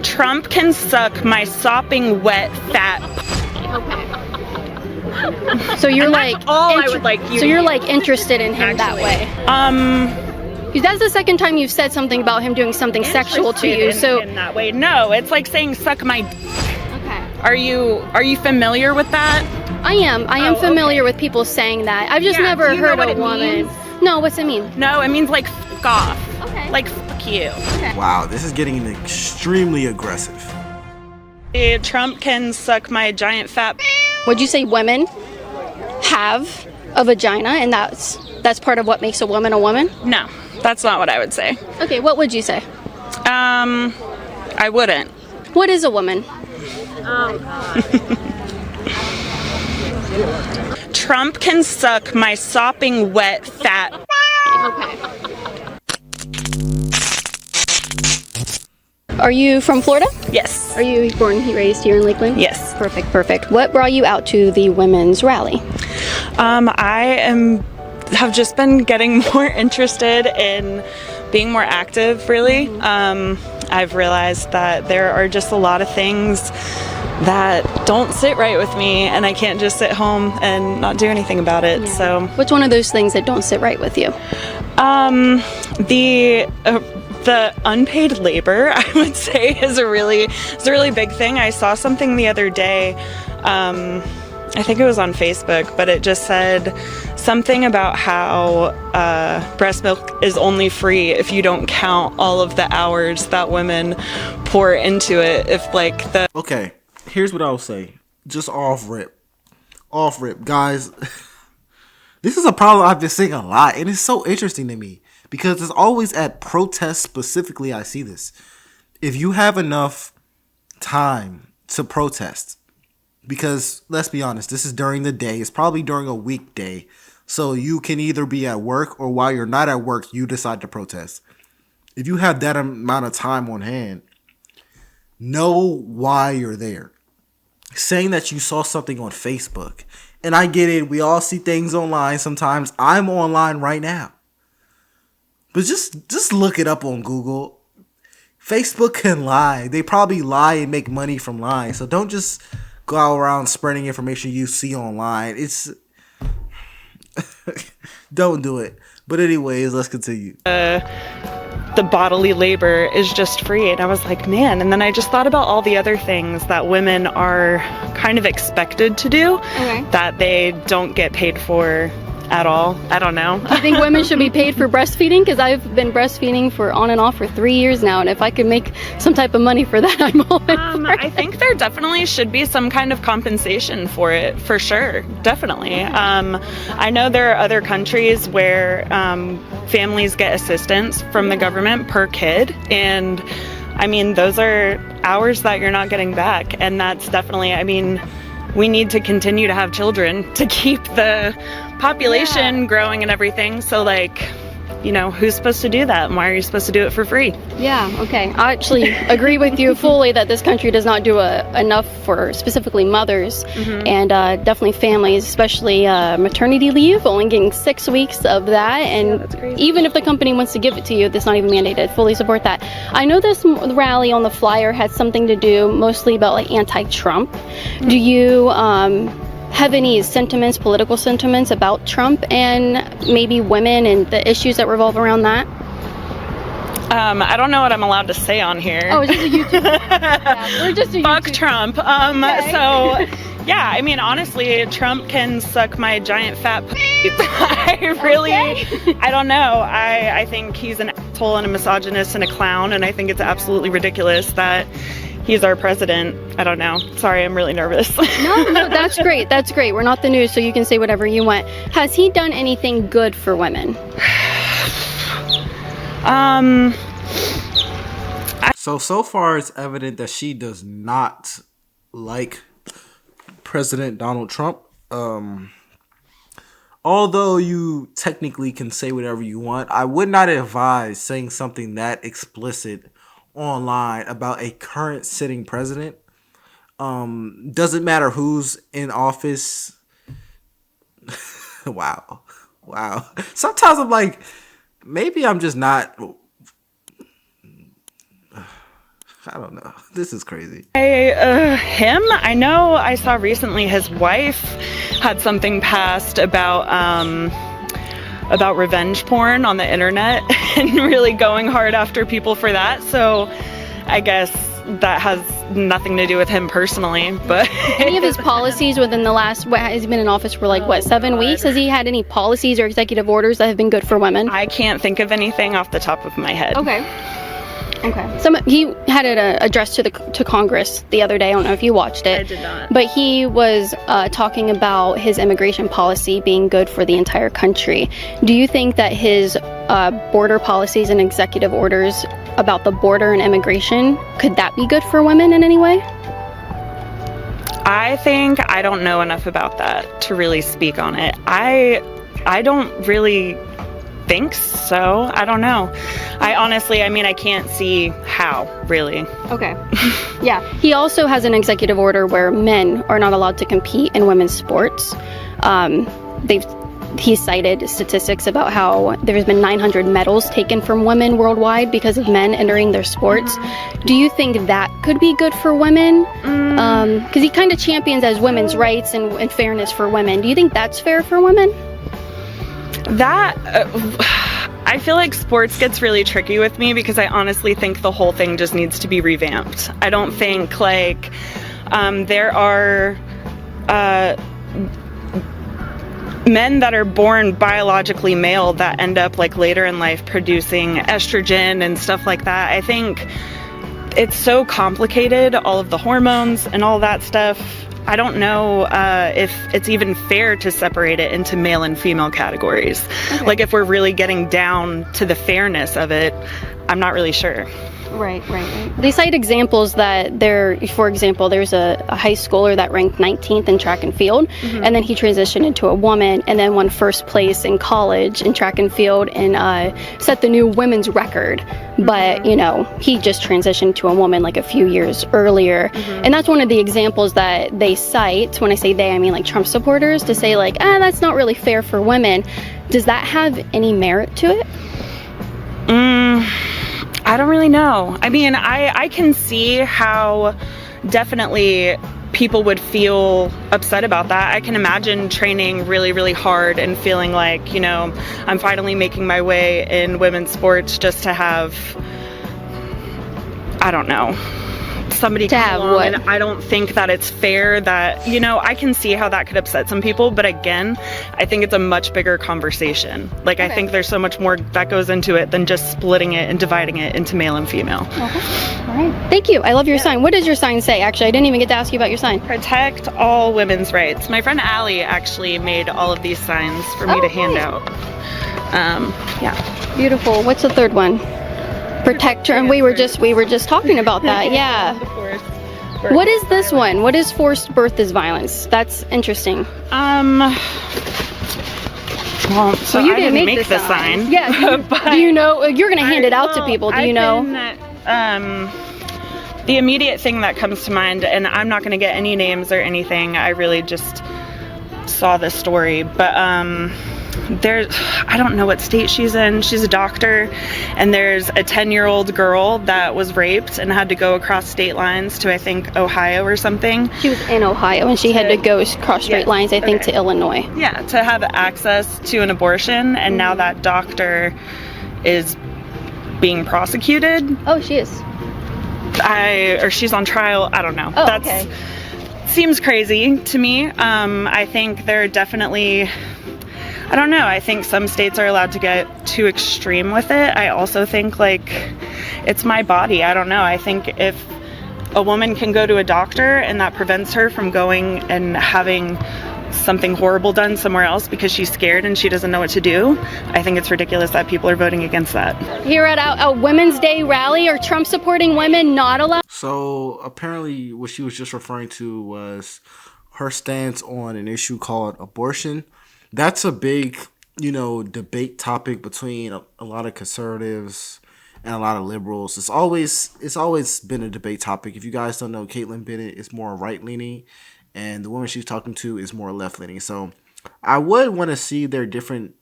Trump can suck my sopping wet fat. So you're like all I would like you. So you're like interested in him that way. Because that's the second time you've said something about him doing something sexual to you. So in that way, no, it's like saying suck my. Okay. Are you familiar with that? I am familiar with people saying that. I've just never heard a woman. No, what's it mean? No, it means like f off. Okay. Like fuck you. Okay. Wow, this is getting extremely aggressive. Trump can suck my giant fat. Would you say women have a vagina and that's part of what makes a woman a woman? No, that's not what I would say. Okay, what would you say? I wouldn't. What is a woman? Trump can suck my sopping wet fat. Okay. Are you from Florida? Yes. Are you born and raised here in Lakeland? Yes. Perfect. What brought you out to the women's rally? Have just been getting more interested in being more active, really. I've realized that there are just a lot of things that don't sit right with me, and I can't just sit home and not do anything about it. Yeah. So what's one of those things that don't sit right with you? The unpaid labor, I would say, is a really big thing. I saw something the other day, I think it was on Facebook, but it just said something about how breast milk is only free if you don't count all of the hours that women pour into it. If like the Okay, here's what I'll say. Just off rip, guys. This is a problem I've been seeing a lot, and it's so interesting to me because it's always at protests specifically. I see this. If you have enough time to protest, because let's be honest, this is during the day. It's probably during a weekday. So you can either be at work or while you're not at work, you decide to protest. If you have that amount of time on hand, know why you're there. Saying that you saw something on Facebook, and I get it. We all see things online sometimes. I'm online right now. But just look it up on Google. Facebook can lie. They probably lie and make money from lying. So don't just go around spreading information you see online. It's don't do it. But anyways, let's continue. the bodily labor is just free, and I was like, man. And then I just thought about all the other things that women are kind of expected to do that they don't get paid for at all. I don't know. Do you think women should be paid for breastfeeding? Because I've been breastfeeding for on and off for 3 years now, and if I could make some type of money for that, I'm all in for it. I think there definitely should be some kind of compensation for it, for sure. Definitely. I know there are other countries where families get assistance from the government per kid, and I mean, those are hours that you're not getting back, and that's definitely, I mean, we need to continue to have children to keep the population growing and everything. So like, you know, who's supposed to do that, and why are you supposed to do it for free? Yeah, okay. I actually agree with you fully that this country does not do enough for specifically mothers and definitely families, especially maternity leave, only getting 6 weeks of that. And that's crazy. Even if the company wants to give it to you, that's not even mandated. Fully support that. I know this rally on the flyer had something to do mostly about like anti-Trump. Do you have any sentiments, political sentiments about Trump and maybe women and the issues that revolve around that? I don't know what I'm allowed to say on here. Oh, it's just a YouTube. Yeah, we're just a Fuck YouTube. Trump. Okay. So, yeah, I mean, honestly, Trump can suck my giant fat I really, I don't know. I think he's an asshole and a misogynist and a clown, and I think it's absolutely ridiculous that he's our president. I don't know. Sorry, I'm really nervous. No, that's great. That's great. We're not the news, so you can say whatever you want. Has he done anything good for women? So far it's evident that she does not like President Donald Trump. Although you technically can say whatever you want, I would not advise saying something that explicit online about a current sitting president. Doesn't matter who's in office. Wow. Sometimes I'm like, maybe I'm just not. I don't know. This is crazy. Him? I know I saw recently his wife had something passed about revenge porn on the internet and really going hard after people for that. So I guess that has nothing to do with him personally, but Any of his policies within the last, has he been in office for like, 7 weeks? Has he had any policies or executive orders that have been good for women? I can't think of anything off the top of my head. Okay. He had it addressed to Congress the other day. I don't know if you watched it. I did not. But he was talking about his immigration policy being good for the entire country. Do you think that his border policies and executive orders about the border and immigration, could that be good for women in any way? I don't know enough about that to really speak on it. I don't really think so. I don't know. I can't see how, really. Okay. Yeah. He also has an executive order where men are not allowed to compete in women's sports. He cited statistics about how there's been 900 medals taken from women worldwide because of men entering their sports. Do you think that could be good for women? Because he kind of champions as women's rights and fairness for women. Do you think that's fair for women? I feel like sports gets really tricky with me because I honestly think the whole thing just needs to be revamped. I don't think there are men that are born biologically male that end up later in life producing estrogen and stuff like that. I think it's so complicated, all of the hormones and all that stuff. I don't know if it's even fair to separate it into male and female categories. Okay. If we're really getting down to the fairness of it, I'm not really sure. Right. They cite examples that for example, there's a high schooler that ranked 19th in track and field, and then he transitioned into a woman and then won first place in college in track and field and set the new women's record. But, he just transitioned to a woman a few years earlier. And that's one of the examples that they cite. When I say they, I mean Trump supporters, to say that's not really fair for women. Does that have any merit to it? I don't really know. I can see how definitely people would feel upset about that. I can imagine training really, really hard and feeling I'm finally making my way in women's sports just to have, I don't know, somebody come along. And I don't think that it's fair that, I can see how that could upset some people, but again, I think it's a much bigger conversation. I think there's so much more that goes into it than just splitting it and dividing it into male and female. Okay. All right. Thank you. I love your sign. What does your sign say? Actually, I didn't even get to ask you about your sign. Protect all women's rights. My friend Allie actually made all of these signs for me to hand out. Yeah. Beautiful. What's the third one? Protect her, and we were just talking about that. Yeah. What is this one? What is forced birth is violence? That's interesting. Well, so you didn't make the sign. Yeah. Do you know? You're gonna hand it out to people. Do you know? The immediate thing that comes to mind, and I'm not gonna get any names or anything. I really just saw this story, but I don't know what state she's in. She's a doctor, and there's a 10-year-old girl that was raped and had to go across state lines to, I think, Ohio or something. She was in Ohio, and she had to go across state lines, I think, to Illinois. Yeah, to have access to an abortion, and now that doctor is being prosecuted. Oh, she is. Or she's on trial. I don't know. Oh, okay. Seems crazy to me. I think there are definitely, I don't know, I think some states are allowed to get too extreme with it. I also think it's my body. I don't know. I think if a woman can go to a doctor and that prevents her from going and having something horrible done somewhere else because she's scared and she doesn't know what to do, I think it's ridiculous that people are voting against that. Here at a Women's Day rally, are Trump supporting women not allowed? So apparently what she was just referring to was her stance on an issue called abortion. That's a big, debate topic between a lot of conservatives and a lot of liberals. It's always been a debate topic. If you guys don't know, Caitlin Bennett is more right-leaning, and the woman she's talking to is more left-leaning. So I would want to see their different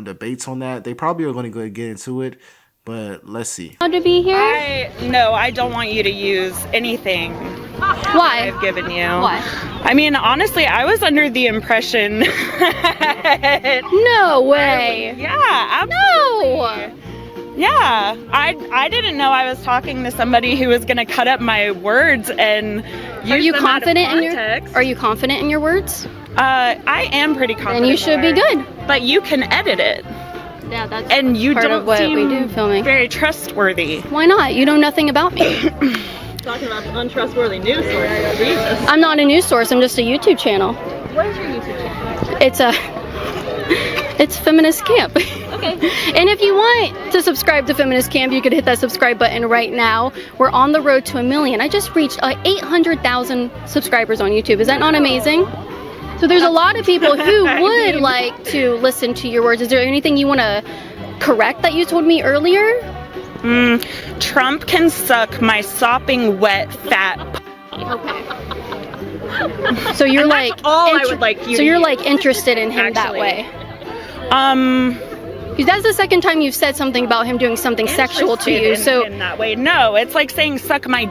debates on that. They probably are going to go get into it, But let's see. How to be here? No, I don't want you to use anything Why? I've given you. Why? I mean, honestly, I was under the impression. No way. Yeah, absolutely. No. Yeah, I didn't know I was talking to somebody who was gonna cut up my words and use Are you them out of confident in your? context. Are you confident in your words? I am pretty confident. Then you should be good. But you can edit it, Yeah, that's and you part don't of what seem we do filming. very trustworthy. Why not? You know nothing about me. Talking about untrustworthy news sources. Jesus. I'm not a news source. I'm just a YouTube channel. What is your YouTube channel? It's Feminist Camp. Okay. And if you want to subscribe to Feminist Camp, you could hit that subscribe button right now. We're on the road to 1 million. I just reached 800,000 subscribers on YouTube. Is that not amazing? So there's a lot of people who would like to listen to your words. Is there anything you want to correct that you told me earlier? Trump can suck my sopping wet fat. Okay. So you're And like that's all I would like you So to you're use, like interested in him that actually. way. 'Cause That's the second time you've said something about him doing something sexual to you. interested So in that way, no, it's like saying suck my.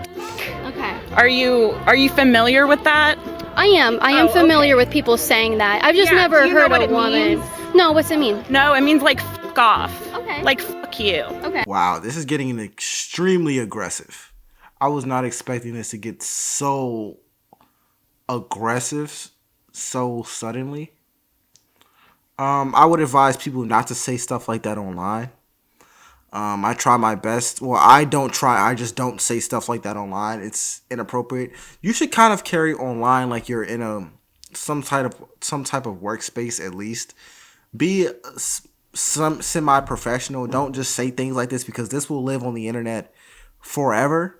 okay. Are you familiar with that? I am Oh, familiar okay. with people saying that. I've just Yeah, never do you know heard what a it woman. means? No, what's it mean? No, it means like fuck off. Okay. Like fuck you. Okay. Wow, this is getting extremely aggressive. I was not expecting this to get so aggressive so suddenly. I would advise people not to say stuff like that online. I try my best. Well, I don't try. I just don't say stuff like that online. It's inappropriate. You should kind of carry online like you're in some type of workspace at least. Be some semi-professional. Don't just say things like this because this will live on the internet forever.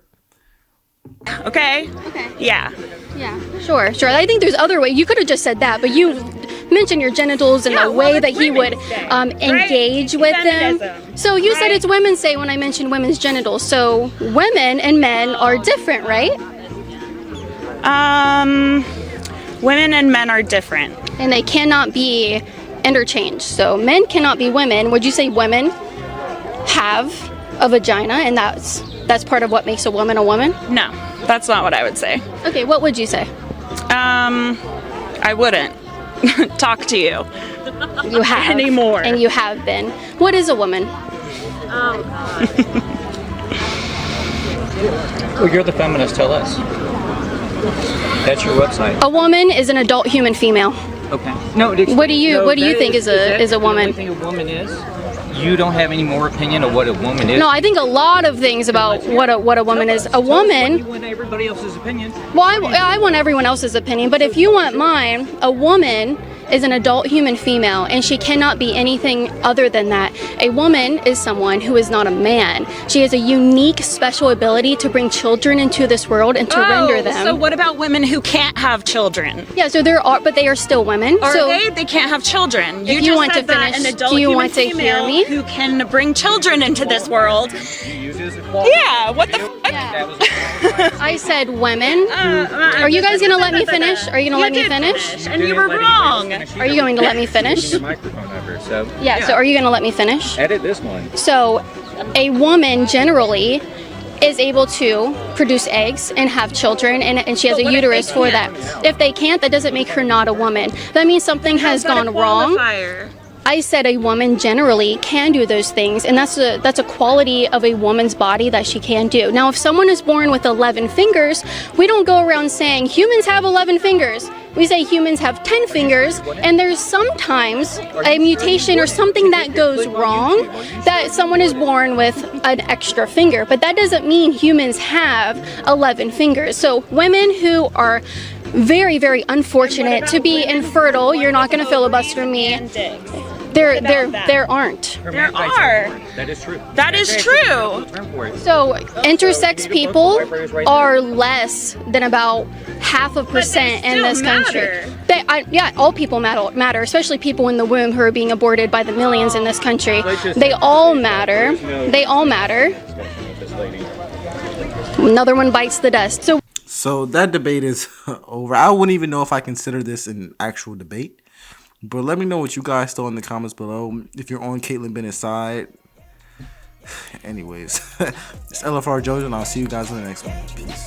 Okay. Okay. Yeah. Yeah. Sure. I think there's other ways. You could have just said that, but you mentioned your genitals and Yeah, the well, way it's that he would Women's Day, engage right? with them. Feminism, So you said right? it's Women's Day when I mentioned women's genitals. So women and men are different, right? Women and men are different. And they cannot be interchanged. So men cannot be women. Would you say women have a vagina and that's part of what makes a woman a woman? No, that's not what I would say. Okay, what would you say? I wouldn't talk to you. You have Anymore. And you have been. What is a woman? Well, you're the feminist. Tell us. That's your website. A woman is an adult human female. Okay. No. What do you think is a woman? The only thing a woman is. You don't have any more opinion of what a woman is. No, I think a lot of things about what a woman is. A woman. You want everybody else's opinion. Well, I want everyone else's opinion, but if you want mine, a woman is an adult human female, and she cannot be anything other than that. A woman is someone who is not a man. She has a unique, special ability to bring children into this world and to render them. So what about women who can't have children? Yeah, so but they are still women. Are so they? They can't have children. If you just want to said that finish, an adult do you human want to hear female me? Who can bring children into this world? Yeah, what the fuck? I said women. Are you guys gonna let me finish? Are you gonna let me finish? And you were wrong. Are you going to let me finish? Your microphone over. So. Yeah, so are you gonna let me finish? Edit this one. So, a woman generally is able to produce eggs and have children, and she has But a what if they uterus for that. can't? If they can't, that doesn't make her not a woman. That means something has gone wrong. I said a woman generally can do those things, and that's a quality of a woman's body that she can do. Now, if someone is born with 11 fingers, we don't go around saying humans have 11 fingers. We say humans have 10 fingers, and there's sometimes a mutation or something that goes wrong that someone is born with an extra finger, but that doesn't mean humans have 11 fingers. So women who are very, very unfortunate to be infertile, you're not going to filibuster me. There aren't. There are. That is true. That is true. So intersex people are less than about 0.5% in this still country. matter. All people matter, especially people in the womb who are being aborted by the millions in this country. They all matter. They all matter. Another one bites the dust. So that debate is over. I wouldn't even know if I consider this an actual debate. But let me know what you guys thought in the comments below. If you're on Caitlin Bennett's side, Anyways, it's LFR JoJo, and I'll see you guys in the next one. Peace.